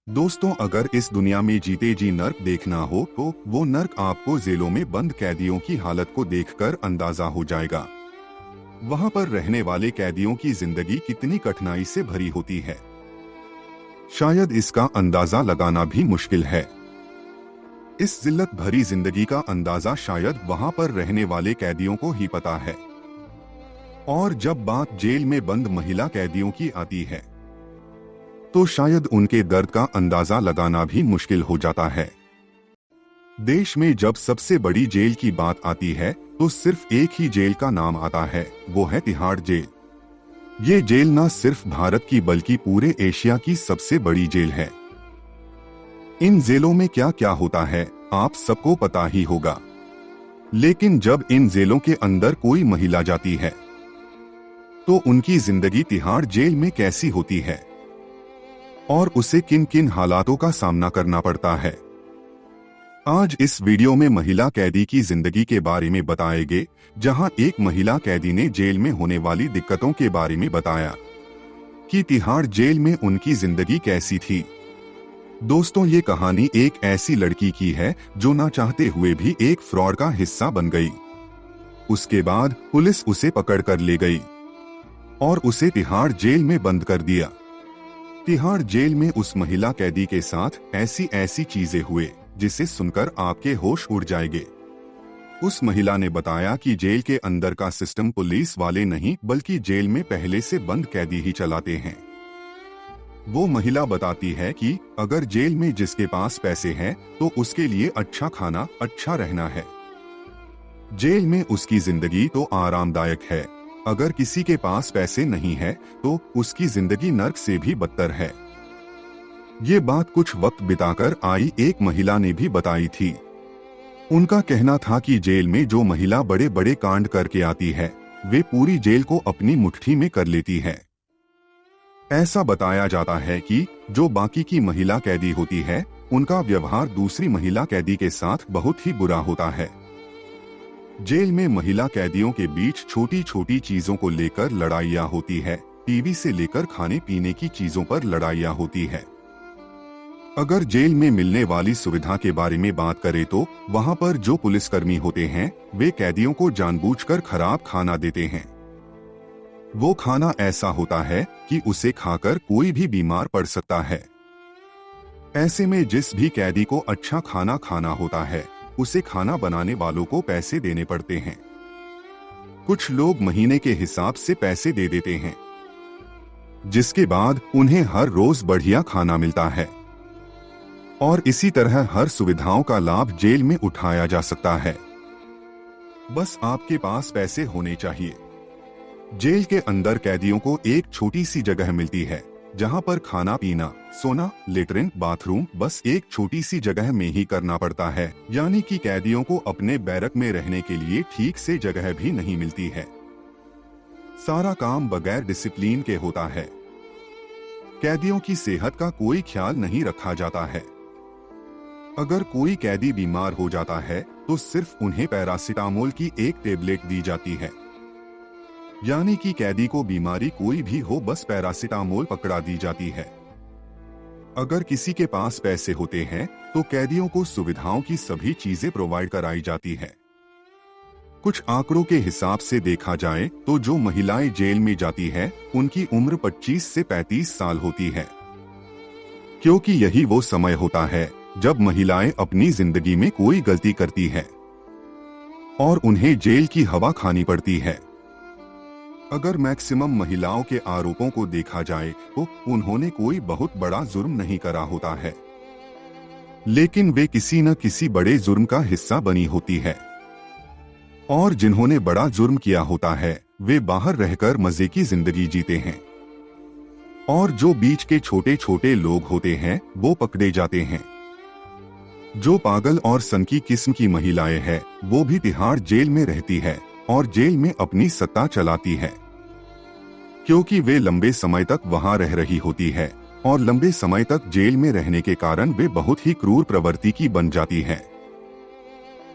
दोस्तों, अगर इस दुनिया में जीते जी नर्क देखना हो तो वो नर्क आपको जेलों में बंद कैदियों की हालत को देखकर अंदाजा हो जाएगा। वहां पर रहने वाले कैदियों की जिंदगी कितनी कठिनाई से भरी होती है, शायद इसका अंदाजा लगाना भी मुश्किल है। इस जिल्लत भरी जिंदगी का अंदाजा शायद वहां पर रहने वाले कैदियों को ही पता है। और जब बात जेल में बंद महिला कैदियों की आती है तो शायद उनके दर्द का अंदाजा लगाना भी मुश्किल हो जाता है। देश में जब सबसे बड़ी जेल की बात आती है तो सिर्फ एक ही जेल का नाम आता है, वो है तिहाड़ जेल। ये जेल न सिर्फ भारत की बल्कि पूरे एशिया की सबसे बड़ी जेल है। इन जेलों में क्या क्या होता है आप सबको पता ही होगा, लेकिन जब इन जेलों के अंदर कोई महिला जाती है तो उनकी जिंदगी तिहाड़ जेल में कैसी होती है और उसे किन किन हालातों का सामना करना पड़ता है, आज इस वीडियो में महिला कैदी की जिंदगी के बारे में बताएंगे। जहां एक महिला कैदी ने जेल में होने वाली दिक्कतों के बारे में बताया कि तिहाड़ जेल में उनकी जिंदगी कैसी थी। दोस्तों, ये कहानी एक ऐसी लड़की की है जो ना चाहते हुए भी एक फ्रॉड का हिस्सा बन गई। उसके बाद पुलिस उसे पकड़ कर ले गई और उसे तिहाड़ जेल में बंद कर दिया। तिहाड़ जेल में उस महिला कैदी के साथ ऐसी ऐसी चीजें हुए जिसे सुनकर आपके होश उड़ जाएंगे। उस महिला ने बताया कि जेल के अंदर का सिस्टम पुलिस वाले नहीं बल्कि जेल में पहले से बंद कैदी ही चलाते हैं। वो महिला बताती है कि अगर जेल में जिसके पास पैसे हैं तो उसके लिए अच्छा खाना, अच्छा रहना है। जेल में उसकी जिंदगी तो आरामदायक है, अगर किसी के पास पैसे नहीं है तो उसकी जिंदगी नर्क से भी बदतर है। ये बात कुछ वक्त बिताकर आई एक महिला ने भी बताई थी। उनका कहना था कि जेल में जो महिला बड़े बड़े कांड करके आती है वे पूरी जेल को अपनी मुट्ठी में कर लेती है। ऐसा बताया जाता है कि जो बाकी की महिला कैदी होती है उनका व्यवहार दूसरी महिला कैदी के साथ बहुत ही बुरा होता है। जेल में महिला कैदियों के बीच छोटी छोटी चीजों को लेकर लड़ाइयाँ होती है, टीवी से लेकर खाने पीने की चीजों पर लड़ाइयाँ होती है। अगर जेल में मिलने वाली सुविधा के बारे में बात करें तो वहाँ पर जो पुलिसकर्मी होते हैं वे कैदियों को जानबूझकर खराब खाना देते हैं। वो खाना ऐसा होता है कि उसे खाकर कोई भी बीमार पड़ सकता है। ऐसे में जिस भी कैदी को अच्छा खाना खाना होता है उसे खाना बनाने वालों को पैसे देने पड़ते हैं। कुछ लोग महीने के हिसाब से पैसे दे देते हैं, जिसके बाद उन्हें हर रोज बढ़िया खाना मिलता है और इसी तरह हर सुविधाओं का लाभ जेल में उठाया जा सकता है। बस आपके पास पैसे होने चाहिए। जेल के अंदर कैदियों को एक छोटी सी जगह मिलती है जहां पर खाना पीना, सोना, लेटरिन, बाथरूम बस एक छोटी सी जगह में ही करना पड़ता है। यानी कि कैदियों को अपने बैरक में रहने के लिए ठीक से जगह भी नहीं मिलती है। सारा काम बगैर डिसिप्लिन के होता है। कैदियों की सेहत का कोई ख्याल नहीं रखा जाता है। अगर कोई कैदी बीमार हो जाता है तो सिर्फ उन्हें पैरासिटामोल की एक टेबलेट दी जाती है। यानी कि कैदी को बीमारी कोई भी हो बस पैरासिटामोल पकड़ा दी जाती है। अगर किसी के पास पैसे होते हैं तो कैदियों को सुविधाओं की सभी चीजें प्रोवाइड कराई जाती है। कुछ आंकड़ों के हिसाब से देखा जाए तो जो महिलाएं जेल में जाती है उनकी उम्र 25 से 35 साल होती है, क्योंकि यही वो समय होता है जब महिलाएं अपनी जिंदगी में कोई गलती करती है और उन्हें जेल की हवा खानी पड़ती है। अगर मैक्सिमम महिलाओं के आरोपों को देखा जाए तो उन्होंने कोई बहुत बड़ा जुर्म नहीं करा होता है, लेकिन वे किसी न किसी बड़े जुर्म का हिस्सा बनी होती है। और जिन्होंने बड़ा जुर्म किया होता है वे बाहर रहकर मजे की जिंदगी जीते हैं और जो बीच के छोटे छोटे लोग होते हैं वो पकड़े जाते हैं। जो पागल और सनकी किस्म की महिलाएं हैं वो भी तिहाड़ जेल में रहती है और जेल में अपनी सत्ता चलाती है, क्योंकि वे लंबे समय तक वहां रह रही होती है और लंबे समय तक जेल में रहने के कारण वे बहुत ही क्रूर प्रवृत्ति की बन जाती है।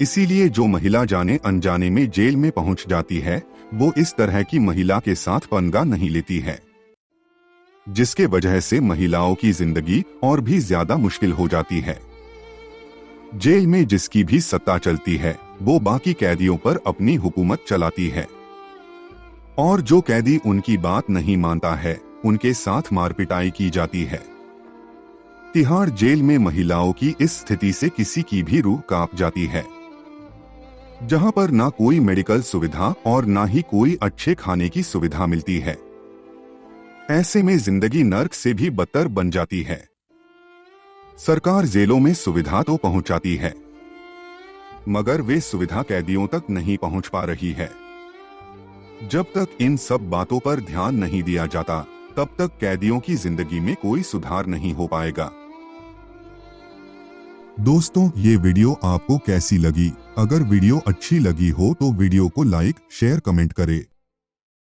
इसीलिए जो महिला जाने अनजाने में जेल में पहुंच जाती है वो इस तरह की महिला के साथ पंगा नहीं लेती है। जिसके वजह से महिलाओं की जिंदगी और भी ज्यादा मुश्किल हो जाती है। जेल में जिसकी भी सत्ता चलती है वो बाकी कैदियों पर अपनी हुकूमत चलाती है और जो कैदी उनकी बात नहीं मानता है उनके साथ मारपिटाई की जाती है। तिहाड़ जेल में महिलाओं की इस स्थिति से किसी की भी रूह कांप जाती है, जहां पर ना कोई मेडिकल सुविधा और ना ही कोई अच्छे खाने की सुविधा मिलती है। ऐसे में जिंदगी नर्क से भी बदतर बन जाती है। सरकार जेलों में सुविधा तो पहुंचाती है मगर वे सुविधा कैदियों तक नहीं पहुंच पा रही है। जब तक इन सब बातों पर ध्यान नहीं दिया जाता तब तक कैदियों की जिंदगी में कोई सुधार नहीं हो पाएगा। दोस्तों, ये वीडियो आपको कैसी लगी? अगर वीडियो अच्छी लगी हो तो वीडियो को लाइक, शेयर, कमेंट करें।